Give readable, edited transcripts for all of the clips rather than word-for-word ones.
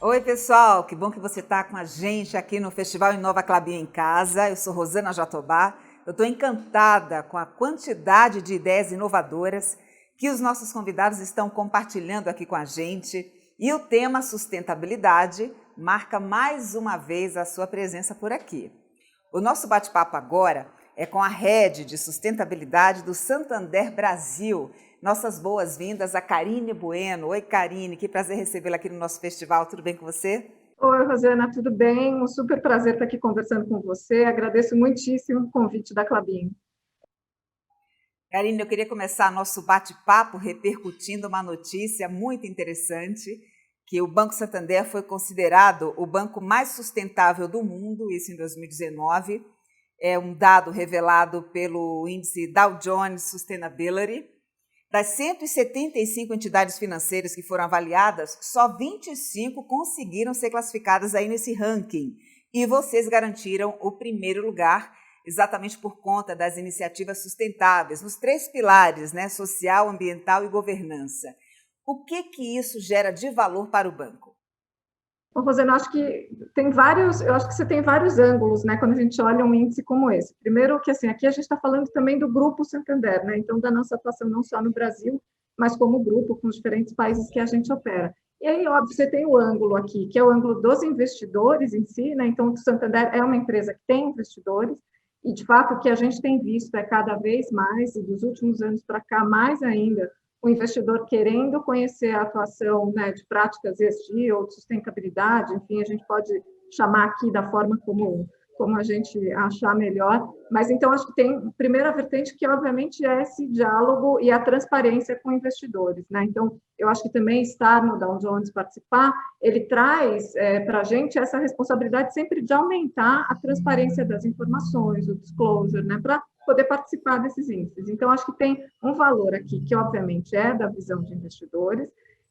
Oi, pessoal, que bom que você está com a gente aqui no Festival Inova Klabin em Casa. Eu sou Rosana Jatobá. Eu estou encantada com a quantidade de ideias inovadoras que os nossos convidados estão compartilhando aqui com a gente. E o tema sustentabilidade marca mais uma vez a sua presença por aqui. O nosso bate-papo agora é com a Head de Sustentabilidade do Santander Brasil. Nossas boas-vindas a Karine Bueno. Oi, Karine, que prazer recebê-la aqui no nosso festival. Tudo bem com você? Oi, Rosana, tudo bem? Um super prazer estar aqui conversando com você. Agradeço muitíssimo o convite da Clabin. Karine, eu queria começar nosso bate-papo repercutindo uma notícia muito interessante, que o Banco Santander foi considerado o banco mais sustentável do mundo, isso em 2019. É um dado revelado pelo índice Dow Jones Sustainability. Das 175 entidades financeiras que foram avaliadas, só 25 conseguiram ser classificadas aí nesse ranking. E vocês garantiram o primeiro lugar, exatamente por conta das iniciativas sustentáveis, nos três pilares, né, social, ambiental e governança. O que isso gera de valor para o banco? Bom, Rosana, eu acho que você tem vários ângulos, né, quando a gente olha um índice como esse. Primeiro que, assim, aqui a gente está falando também do Grupo Santander, né, então da nossa atuação não só no Brasil, mas como grupo, com os diferentes países que a gente opera. E aí, óbvio, você tem o ângulo aqui, que é o ângulo dos investidores em si, né, então o Santander é uma empresa que tem investidores, e de fato o que a gente tem visto é cada vez mais, e dos últimos anos para cá, mais ainda, o investidor querendo conhecer a atuação, né, de práticas ESG ou de sustentabilidade, enfim, a gente pode chamar aqui da forma como a gente achar melhor, mas então acho que tem a primeira vertente que obviamente é esse diálogo e a transparência com investidores, né? Então eu acho que também estar no Dow Jones, participar, ele traz para a gente essa responsabilidade sempre de aumentar a transparência das informações, o disclosure, né, para poder participar desses índices. Então, acho que tem um valor aqui, que obviamente é da visão de investidores,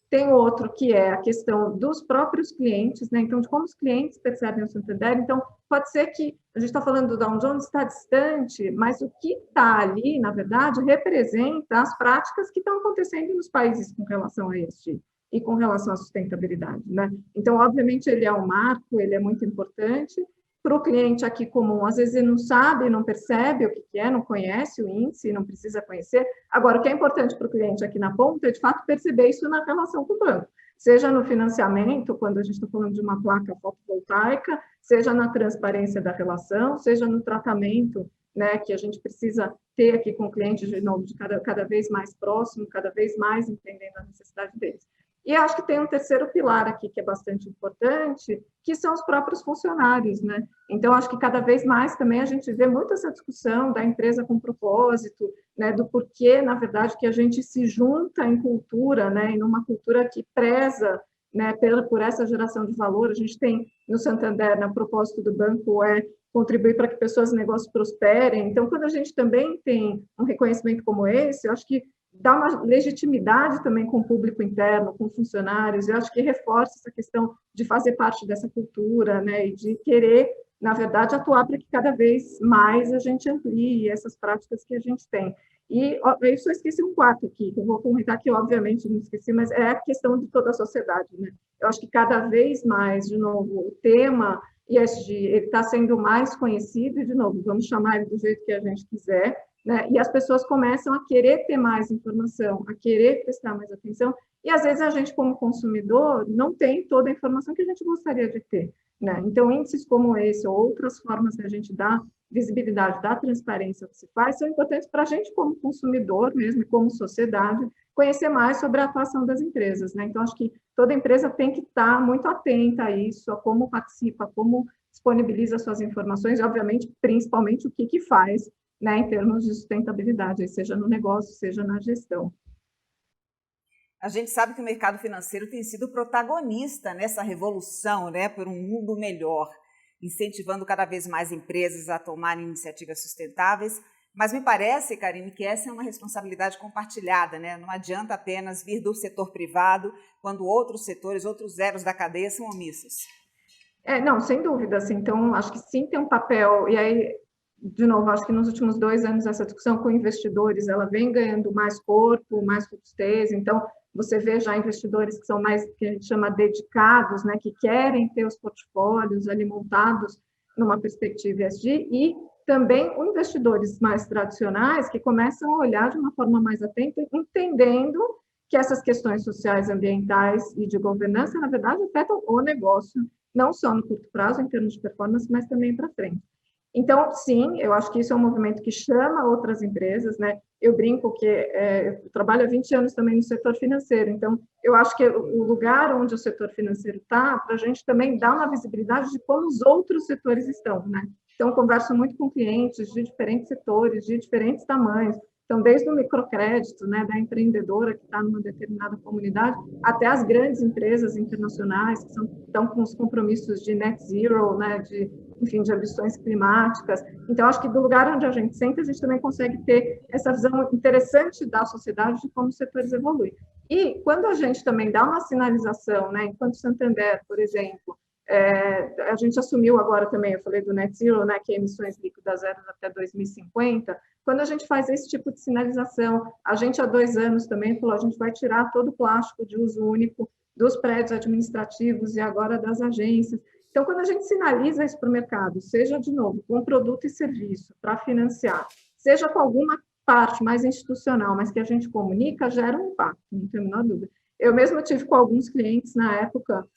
tem outro que é a questão dos próprios clientes, né? Então, de como os clientes percebem o Santander. Então, pode ser que a gente está falando do Dow Jones, está distante, mas o que está ali, na verdade, representa as práticas que estão acontecendo nos países com relação a este e com relação à sustentabilidade, né? Então, obviamente, ele é um marco, ele é muito importante, para o cliente aqui comum, às vezes ele não sabe, não percebe o que é, não conhece o índice, não precisa conhecer. Agora, o que é importante para o cliente aqui na ponta é, de fato, perceber isso na relação com o banco. Seja no financiamento, quando a gente está falando de uma placa fotovoltaica, seja na transparência da relação, seja no tratamento, né, que a gente precisa ter aqui com o cliente, de novo, de cada vez mais próximo, cada vez mais entendendo a necessidade deles. E acho que tem um terceiro pilar aqui que é bastante importante, que são os próprios funcionários, né? Então, acho que cada vez mais também a gente vê muito essa discussão da empresa com propósito, né? Do porquê, na verdade, que a gente se junta em cultura, né? Em uma cultura que preza, né? Por essa geração de valor. A gente tem no Santander, na propósito do banco, é contribuir para que pessoas e negócios prosperem. Então, quando a gente também tem um reconhecimento como esse, eu acho que dá uma legitimidade também com o público interno, com funcionários, eu acho que reforça essa questão de fazer parte dessa cultura, né, e de querer, na verdade, atuar para que cada vez mais a gente amplie essas práticas que a gente tem. E eu só esqueci um quarto aqui, que eu vou comentar que, obviamente, não esqueci, mas é a questão de toda a sociedade, né? Eu acho que cada vez mais, de novo, o tema ESG, ele está sendo mais conhecido, e, de novo, vamos chamar ele do jeito que a gente quiser, né? E as pessoas começam a querer ter mais informação, a querer prestar mais atenção, e às vezes a gente, como consumidor, não tem toda a informação que a gente gostaria de ter, né? Então, índices como esse, ou outras formas de a gente dar visibilidade, dar transparência ao que se faz, são importantes para a gente, como consumidor mesmo, e como sociedade, conhecer mais sobre a atuação das empresas, né? Então, acho que toda empresa tem que estar muito atenta a isso, a como participa, como disponibiliza suas informações, e, obviamente, principalmente o que faz, né, em termos de sustentabilidade, seja no negócio, seja na gestão. A gente sabe que o mercado financeiro tem sido protagonista nessa revolução, né, por um mundo melhor, incentivando cada vez mais empresas a tomarem iniciativas sustentáveis. Mas me parece, Karine, que essa é uma responsabilidade compartilhada, né? Não adianta apenas vir do setor privado quando outros setores, outros elos da cadeia são omissos. Não, sem dúvida, assim, então, acho que sim tem um papel, e aí, de novo, acho que nos últimos 2 anos essa discussão com investidores, ela vem ganhando mais corpo, mais robustez, então, você vê já investidores que são mais, que a gente chama dedicados, né, que querem ter os portfólios ali montados numa perspectiva ESG, e também investidores mais tradicionais que começam a olhar de uma forma mais atenta, entendendo que essas questões sociais, ambientais e de governança, na verdade, afetam o negócio, não só no curto prazo, em termos de performance, mas também para frente. Então, sim, eu acho que isso é um movimento que chama outras empresas, né? Eu brinco que eu trabalho há 20 anos também no setor financeiro, então eu acho que o lugar onde o setor financeiro está, para a gente também dar uma visibilidade de como os outros setores estão, né? Então, eu converso muito com clientes de diferentes setores, de diferentes tamanhos, então, desde o microcrédito, né, da empreendedora que está numa determinada comunidade, até as grandes empresas internacionais que estão com os compromissos de net zero, né, enfim, de ambições climáticas. Então, acho que do lugar onde a gente senta, a gente também consegue ter essa visão interessante da sociedade de como os setores evoluem. E quando a gente também dá uma sinalização, né, enquanto Santander, por exemplo, a gente assumiu agora também, eu falei do net zero, né, que é emissões líquidas zero até 2050, quando a gente faz esse tipo de sinalização, a gente há 2 anos também falou, a gente vai tirar todo o plástico de uso único dos prédios administrativos e agora das agências. Então, quando a gente sinaliza isso para o mercado, seja, de novo, com produto e serviço para financiar, seja com alguma parte mais institucional, mas que a gente comunica, gera um impacto, não tenho a menor dúvida. Eu mesma tive com alguns clientes na época,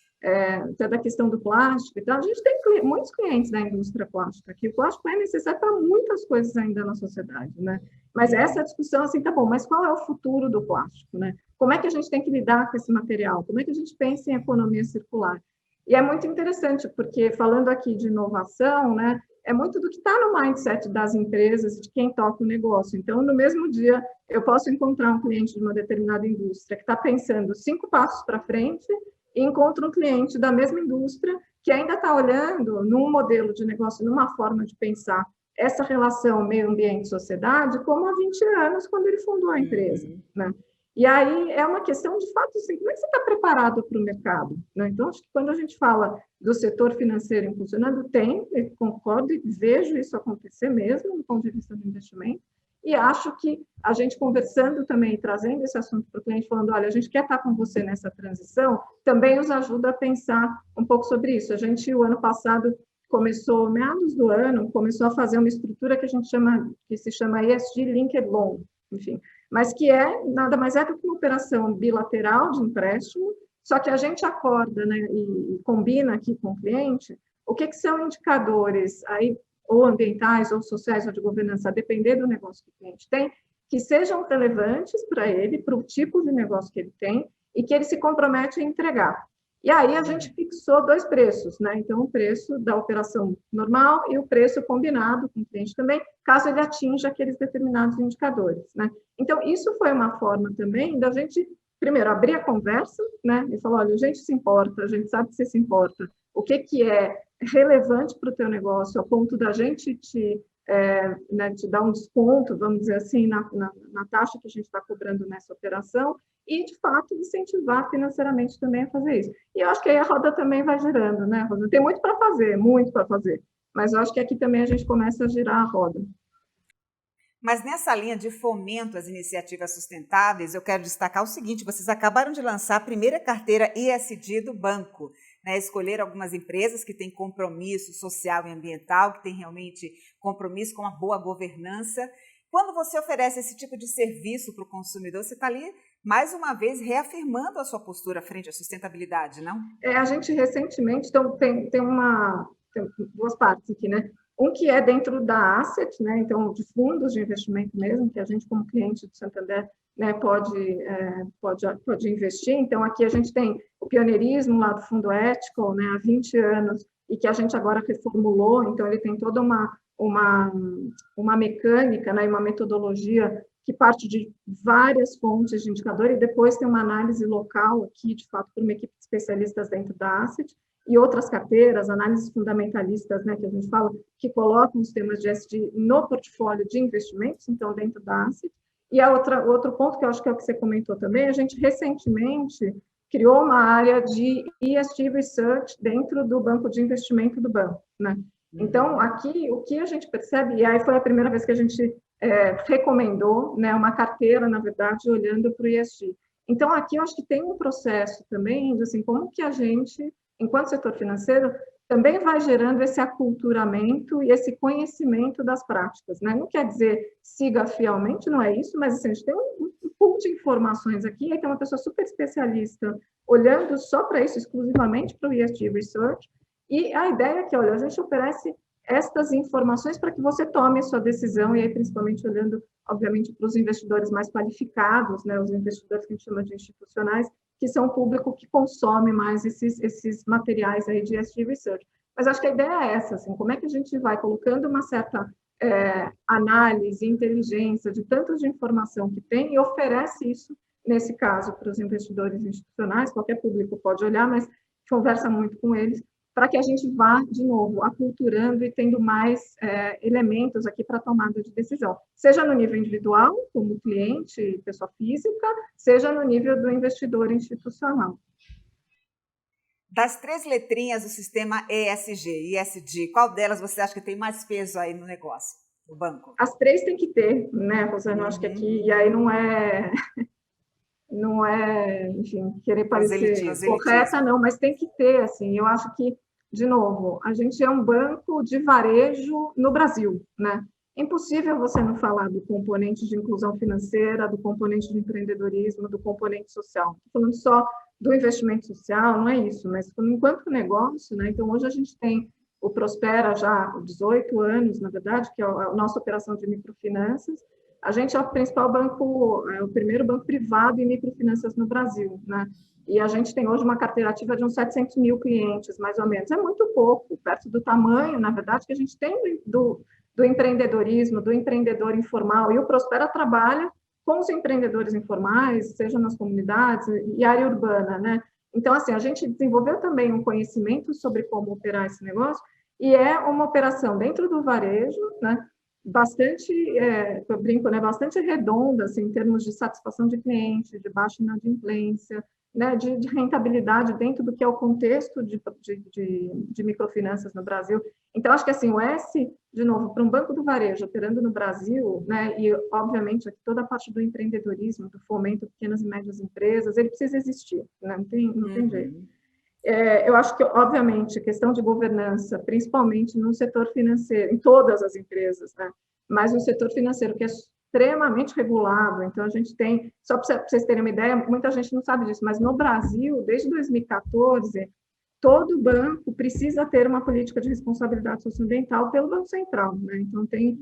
até da questão do plástico e tal, a gente tem muitos clientes da indústria plástica, que o plástico é necessário para muitas coisas ainda na sociedade, né? Mas essa discussão, assim, tá bom, mas qual é o futuro do plástico, né? Como é que a gente tem que lidar com esse material? Como é que a gente pensa em economia circular? E é muito interessante, porque falando aqui de inovação, né, é muito do que está no mindset das empresas, de quem toca o negócio. Então, no mesmo dia, eu posso encontrar um cliente de uma determinada indústria que está pensando 5 passos para frente e encontro um cliente da mesma indústria que ainda está olhando num modelo de negócio, numa forma de pensar essa relação meio ambiente-sociedade como há 20 anos, quando ele fundou a empresa, né? E aí é uma questão de fato, assim, como é que você está preparado para o mercado, né? Então, acho que quando a gente fala do setor financeiro impulsionando, eu concordo e vejo isso acontecer mesmo do ponto de vista do investimento, e acho que a gente conversando também, trazendo esse assunto para o cliente, falando, olha, a gente quer estar com você nessa transição, também os ajuda a pensar um pouco sobre isso. A gente, o ano passado, começou, meados do ano, começou a fazer uma estrutura que a gente chama, que se chama ESG Linked Loan, enfim, mas que nada mais é do que uma operação bilateral de empréstimo, só que a gente acorda, né, e combina aqui com o cliente o que são indicadores aí, ou ambientais, ou sociais, ou de governança, a depender do negócio que o cliente tem, que sejam relevantes para ele, para o tipo de negócio que ele tem, e que ele se compromete a entregar. E aí a gente fixou 2 preços, né? Então, o preço da operação normal e o preço combinado com o cliente também, caso ele atinja aqueles determinados indicadores, né? Então, isso foi uma forma também da gente, primeiro, abrir a conversa, né? E falar, olha, a gente se importa, a gente sabe que você se importa. O que é relevante para o teu negócio, a ponto da gente né, te dar um desconto, vamos dizer assim, na taxa que a gente está cobrando nessa operação, e, de fato, incentivar financeiramente também a fazer isso. E eu acho que aí a roda também vai girando, né, Rosa? Tem muito para fazer, mas eu acho que aqui também a gente começa a girar a roda. Mas nessa linha de fomento às iniciativas sustentáveis, eu quero destacar o seguinte, vocês acabaram de lançar a primeira carteira ESG do banco, né? Escolher algumas empresas que têm compromisso social e ambiental, que têm realmente compromisso com a boa governança. Quando você oferece esse tipo de serviço para o consumidor, você está ali, mais uma vez, reafirmando a sua postura frente à sustentabilidade, não? A gente recentemente, então, tem 2 partes aqui, né? Um que é dentro da asset, né? Então, de fundos de investimento mesmo, que a gente, como cliente do Santander, né, pode investir. Então, aqui a gente tem o pioneirismo lá do Fundo Ético, né, há 20 anos, e que a gente agora reformulou. Então, ele tem toda uma mecânica, né, e uma metodologia que parte de várias fontes de indicador, e depois tem uma análise local aqui, de fato, por uma equipe de especialistas dentro da asset, e outras carteiras, análises fundamentalistas, né, que a gente fala, que colocam os temas de ESG no portfólio de investimentos, então, dentro da asset. E outro ponto que eu acho que é o que você comentou também, a gente recentemente criou uma área de ESG Research dentro do banco de investimento do banco, né? Então, aqui, o que a gente percebe, e aí foi a primeira vez que a gente recomendou, né, uma carteira, na verdade, olhando para o ESG. Então, aqui eu acho que tem um processo também de, assim, como que a gente, enquanto setor financeiro, também vai gerando esse aculturamento e esse conhecimento das práticas, né? Não quer dizer siga fielmente, não é isso, mas assim, a gente tem um pool de informações aqui, aí tem uma pessoa super especialista olhando só para isso, exclusivamente para o ESG Research, e a ideia é que, olha, a gente oferece estas informações para que você tome a sua decisão, e aí principalmente olhando, obviamente, para os investidores mais qualificados, né, os investidores que a gente chama de institucionais, que são o público que consome mais esses materiais aí de ESG Research. Mas acho que a ideia é essa, assim, como é que a gente vai colocando uma certa análise, inteligência de tanto de informação que tem e oferece isso, nesse caso, para os investidores institucionais, qualquer público pode olhar, mas conversa muito com eles, para que a gente vá, de novo, aculturando e tendo mais elementos aqui para tomada de decisão, seja no nível individual, como cliente, pessoa física, seja no nível do investidor institucional. Das 3 letrinhas do sistema ESG, ISD, qual delas você acha que tem mais peso aí no negócio, no banco? As 3 tem que ter, né, Rosana? Acho que aqui, e aí não é, enfim, querer parecer correta, não, mas tem que ter, assim, eu acho que, de novo, a gente é um banco de varejo no Brasil, né? É impossível você não falar do componente de inclusão financeira, do componente de empreendedorismo, do componente social. Estou falando só do investimento social, não é isso, mas enquanto negócio, né? Então, hoje a gente tem o Prospera já há 18 anos, na verdade, que é a nossa operação de microfinanças. A gente é o principal banco, é o primeiro banco privado em microfinanças no Brasil, né? E a gente tem hoje uma carteira ativa de uns 700 mil clientes, mais ou menos. É muito pouco, perto do tamanho, na verdade, que a gente tem do empreendedorismo, do empreendedor informal. E o Prospera trabalha com os empreendedores informais, seja nas comunidades e área urbana, né? Então, assim, a gente desenvolveu também um conhecimento sobre como operar esse negócio e é uma operação dentro do varejo, né? Bastante, eu brinco, né, bastante redonda, assim, em termos de satisfação de cliente, de baixa inadimplência, né, de rentabilidade dentro do que é o contexto de microfinanças no Brasil. Então, acho que assim, o S, de novo, para um banco do varejo operando no Brasil, né, e obviamente aqui toda a parte do empreendedorismo, do fomento de pequenas e médias empresas, ele precisa existir, né, não tem jeito. Eu acho que, obviamente, a questão de governança, principalmente no setor financeiro, em todas as empresas, né? Mas no setor financeiro, que é extremamente regulado, então a gente tem, só para vocês terem uma ideia, muita gente não sabe disso, mas no Brasil, desde 2014, todo banco precisa ter uma política de responsabilidade socioambiental pelo Banco Central, né? Então tem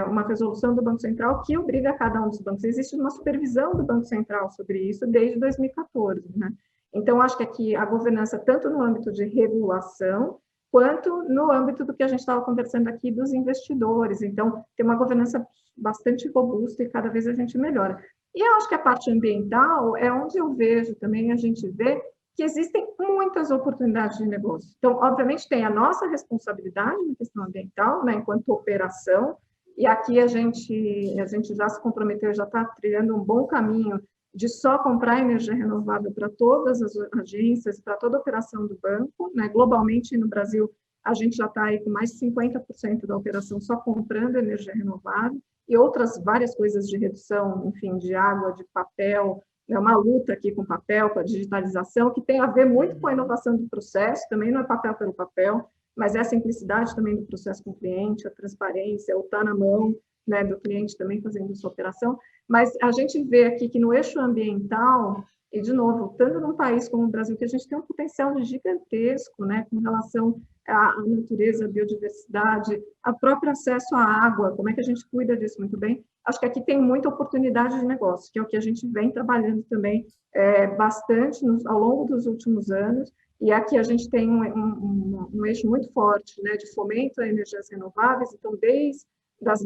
uma resolução do Banco Central que obriga cada um dos bancos. Existe uma supervisão do Banco Central sobre isso desde 2014, né? Então, acho que aqui a governança, tanto no âmbito de regulação, quanto no âmbito do que a gente estava conversando aqui dos investidores. Então, tem uma governança bastante robusta e cada vez a gente melhora. E eu acho que a parte ambiental é onde eu vejo também, a gente vê que existem muitas oportunidades de negócio. Então, obviamente, tem a nossa responsabilidade na questão ambiental, né, enquanto operação, e aqui a gente já se comprometeu, já está trilhando um bom caminho de só comprar energia renovável para todas as agências, para toda a operação do banco, né? Globalmente, no Brasil, a gente já está aí com mais de 50% da operação só comprando energia renovável e outras várias coisas de redução, enfim, de água, de papel, né? Uma luta aqui com papel, com a digitalização, que tem a ver muito com a inovação do processo, também não é papel pelo papel, mas é a simplicidade também do processo com o cliente, a transparência, o estar na mão, né, do cliente também fazendo sua operação. Mas a gente vê aqui que no eixo ambiental, e de novo, tanto num país como o Brasil, que a gente tem um potencial gigantesco, né, com relação à natureza, à biodiversidade, ao próprio acesso à água, como é que a gente cuida disso muito bem. Acho que aqui tem muita oportunidade de negócio, que é o que a gente vem trabalhando também bastante ao longo dos últimos anos, e aqui a gente tem um eixo muito forte, né, de fomento a energias renováveis, então desde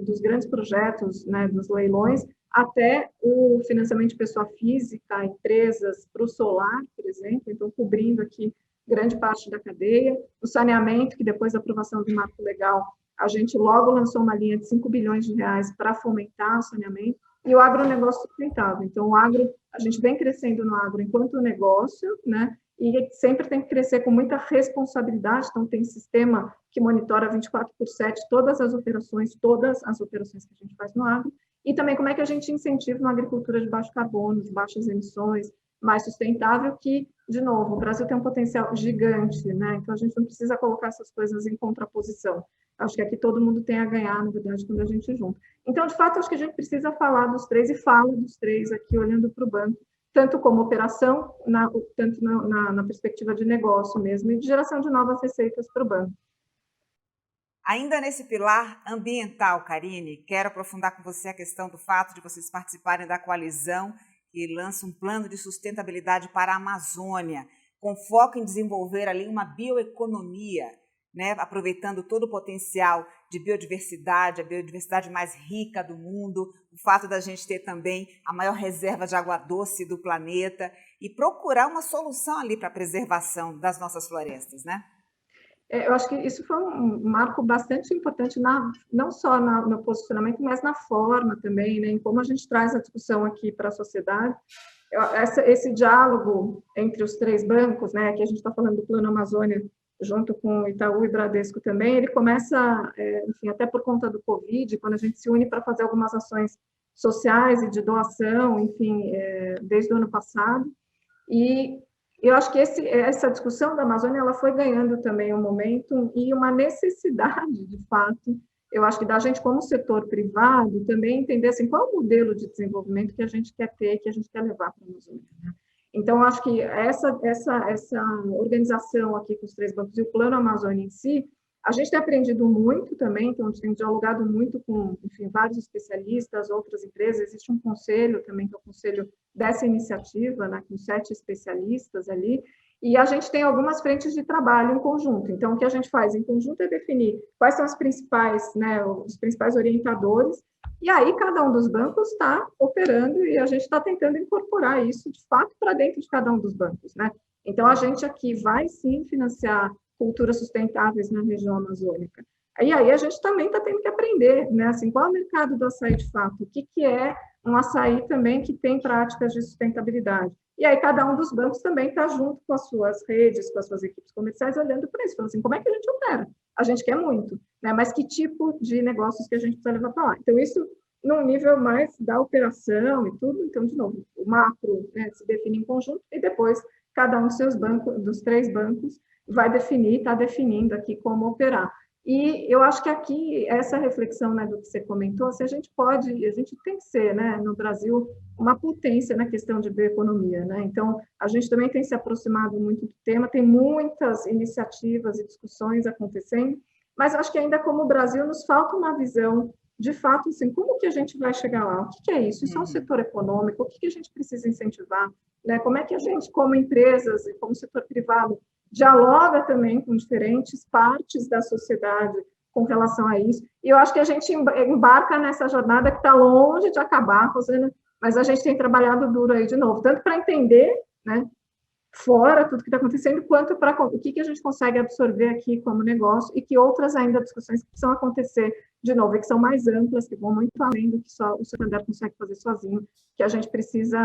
dos grandes projetos, né, dos leilões, até o financiamento de pessoa física, empresas, para o solar, por exemplo, então cobrindo aqui grande parte da cadeia. O saneamento, que depois da aprovação do marco legal, a gente logo lançou uma linha de 5 bilhões de reais para fomentar o saneamento, e o agronegócio sustentável. Então, o agro, a gente vem crescendo no agro enquanto negócio, né, e sempre tem que crescer com muita responsabilidade, então tem sistema que monitora 24/7 todas as operações que a gente faz no agro, e também como é que a gente incentiva uma agricultura de baixo carbono, de baixas emissões, mais sustentável, que, de novo, o Brasil tem um potencial gigante, né? Então a gente não precisa colocar essas coisas em contraposição. Acho que aqui todo mundo tem a ganhar, na verdade, quando a gente junta. Então, de fato, acho que a gente precisa falar dos três, e fala dos três aqui, olhando para o banco, tanto como operação, tanto na perspectiva de negócio mesmo, e de geração de novas receitas para o banco. Ainda nesse pilar ambiental, Karine, quero aprofundar com você a questão do fato de vocês participarem da coalizão que lança um plano de sustentabilidade para a Amazônia, com foco em desenvolver ali uma bioeconomia, né, aproveitando todo o potencial de biodiversidade, a biodiversidade mais rica do mundo, o fato da gente ter também a maior reserva de água doce do planeta e procurar uma solução ali para a preservação das nossas florestas, né? Eu acho que isso foi um marco bastante importante, não só no posicionamento, mas na forma também, né, em como a gente traz a discussão aqui para a sociedade. Esse diálogo entre os três bancos, né, que a gente está falando do Plano Amazônia, junto com Itaú e Bradesco também, ele começa, enfim, até por conta do Covid, quando a gente se une para fazer algumas ações sociais e de doação, enfim, desde o ano passado, e eu acho que essa discussão da Amazônia ela foi ganhando também um momento e uma necessidade, de fato, eu acho que da gente como setor privado também entender assim, qual é o modelo de desenvolvimento que a gente quer ter, que a gente quer levar para a Amazônia. Né? Então, acho que essa organização aqui com os três bancos e o Plano Amazônia em si, a gente tem aprendido muito também, então a gente tem dialogado muito com, enfim, vários especialistas, outras empresas, existe um conselho também, que é o conselho dessa iniciativa, né, com 7 especialistas ali, e a gente tem algumas frentes de trabalho em conjunto. Então, o que a gente faz em conjunto é definir quais são as principais, né, os principais orientadores, e aí cada um dos bancos está operando e a gente está tentando incorporar isso, de fato, para dentro de cada um dos bancos, né? Então, a gente aqui vai, sim, financiar culturas sustentáveis na região amazônica. E aí a gente também está tendo que aprender, né? Assim, qual é o mercado do açaí de fato? O que é um açaí também que tem práticas de sustentabilidade? E aí cada um dos bancos também está junto com as suas redes, com as suas equipes comerciais, olhando para isso, falando assim, como é que a gente opera? A gente quer muito, né? Mas que tipo de negócios que a gente precisa levar para lá? Então, isso num nível mais da operação e tudo. Então, de novo, o macro, né, se define em conjunto e depois cada um dos seus bancos, dos 3 bancos, vai definir, está definindo aqui como operar. E eu acho que aqui, essa reflexão, né, do que você comentou, se a gente tem que ser, né, no Brasil, uma potência na questão de bioeconomia, né? Então, a gente também tem se aproximado muito do tema, tem muitas iniciativas e discussões acontecendo, mas acho que ainda como o Brasil nos falta uma visão, de fato, assim, como que a gente vai chegar lá? O que é isso? Isso é um setor econômico? O que a gente precisa incentivar? Né? Como é que a gente, como empresas e como setor privado, dialoga também com diferentes partes da sociedade com relação a isso. E eu acho que a gente embarca nessa jornada que está longe de acabar, Rosana, mas a gente tem trabalhado duro aí de novo, tanto para entender, né, fora tudo que está acontecendo, quanto para o que a gente consegue absorver aqui como negócio e que outras ainda discussões que precisam acontecer de novo, e que são mais amplas, que vão muito além do que só o Santander consegue fazer sozinho, que a gente precisa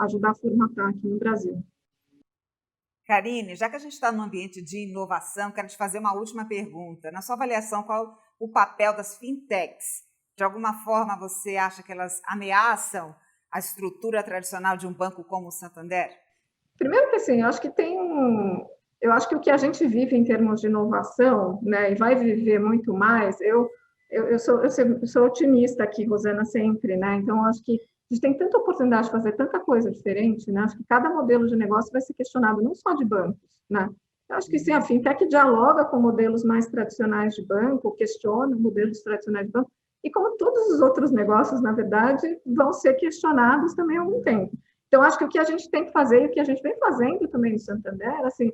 ajudar a formatar aqui no Brasil. Karine, já que a gente está no ambiente de inovação, quero te fazer uma última pergunta. Na sua avaliação, qual o papel das fintechs? De alguma forma, você acha que elas ameaçam a estrutura tradicional de um banco como o Santander? Primeiro que assim, eu acho que o que a gente vive em termos de inovação, né, e vai viver muito mais, eu sou otimista aqui, Rosana, sempre, né? Então, eu acho que a gente tem tanta oportunidade de fazer tanta coisa diferente, né? Acho que cada modelo de negócio vai ser questionado, não só de bancos, né? Eu acho que sim, a fintech dialoga com modelos mais tradicionais de banco, questiona modelos tradicionais de banco, e como todos os outros negócios, na verdade, vão ser questionados também há algum tempo. Então, acho que o que a gente tem que fazer, e o que a gente vem fazendo também no Santander, assim,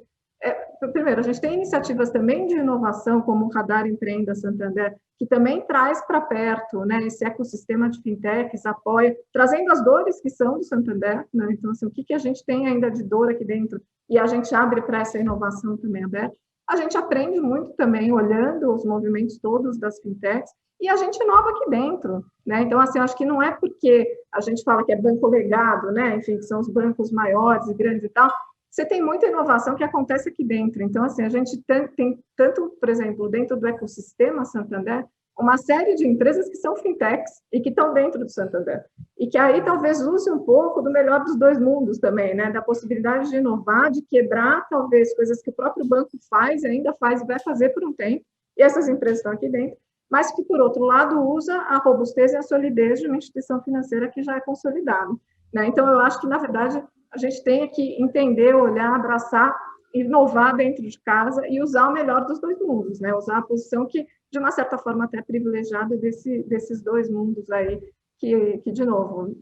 primeiro, a gente tem iniciativas também de inovação, como o Radar Empreenda Santander, que também traz para perto, né, esse ecossistema de fintechs, apoia, trazendo as dores que são do Santander, né? Então, assim, o que a gente tem ainda de dor aqui dentro, e a gente abre para essa inovação também aberta. A gente aprende muito também, olhando os movimentos todos das fintechs, e a gente inova aqui dentro, né? Então, assim, acho que não é porque a gente fala que é banco legado, né? Enfim, que são os bancos maiores e grandes e tal. Você tem muita inovação que acontece aqui dentro. Então, assim, a gente tem tanto, por exemplo, dentro do ecossistema Santander, uma série de empresas que são fintechs e que estão dentro do Santander. E que aí talvez use um pouco do melhor dos dois mundos também, né? Da possibilidade de inovar, de quebrar talvez coisas que o próprio banco faz, ainda faz e vai fazer por um tempo, e essas empresas estão aqui dentro, mas que, por outro lado, usa a robustez e a solidez de uma instituição financeira que já é consolidada, né? Então, eu acho que, na verdade, a gente tem que entender, olhar, abraçar, inovar dentro de casa e usar o melhor dos dois mundos, né? Usar a posição que, de uma certa forma, até privilegiada desses dois mundos aí, que, de novo,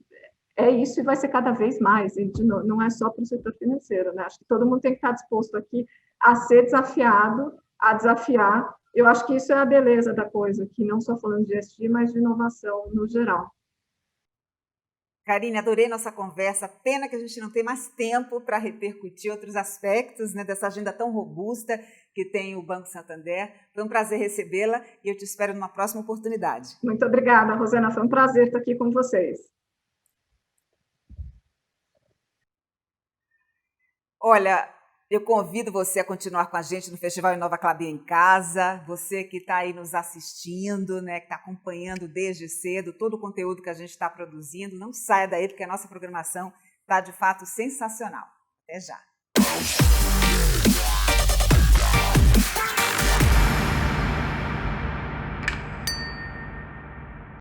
é isso e vai ser cada vez mais, e não é só para o setor financeiro, né? Acho que todo mundo tem que estar disposto aqui a ser desafiado, a desafiar. Eu acho que isso é a beleza da coisa, que não só falando de ESG, mas de inovação no geral. Karine, adorei nossa conversa. Pena que a gente não tem mais tempo para repercutir outros aspectos, né, dessa agenda tão robusta que tem o Banco Santander. Foi um prazer recebê-la e eu te espero numa próxima oportunidade. Muito obrigada, Rosana. Foi um prazer estar aqui com vocês. Olha, eu convido você a continuar com a gente no Festival Inova Klabin em Casa, você que está aí nos assistindo, né, que está acompanhando desde cedo todo o conteúdo que a gente está produzindo, não saia daí porque a nossa programação está de fato sensacional. Até já!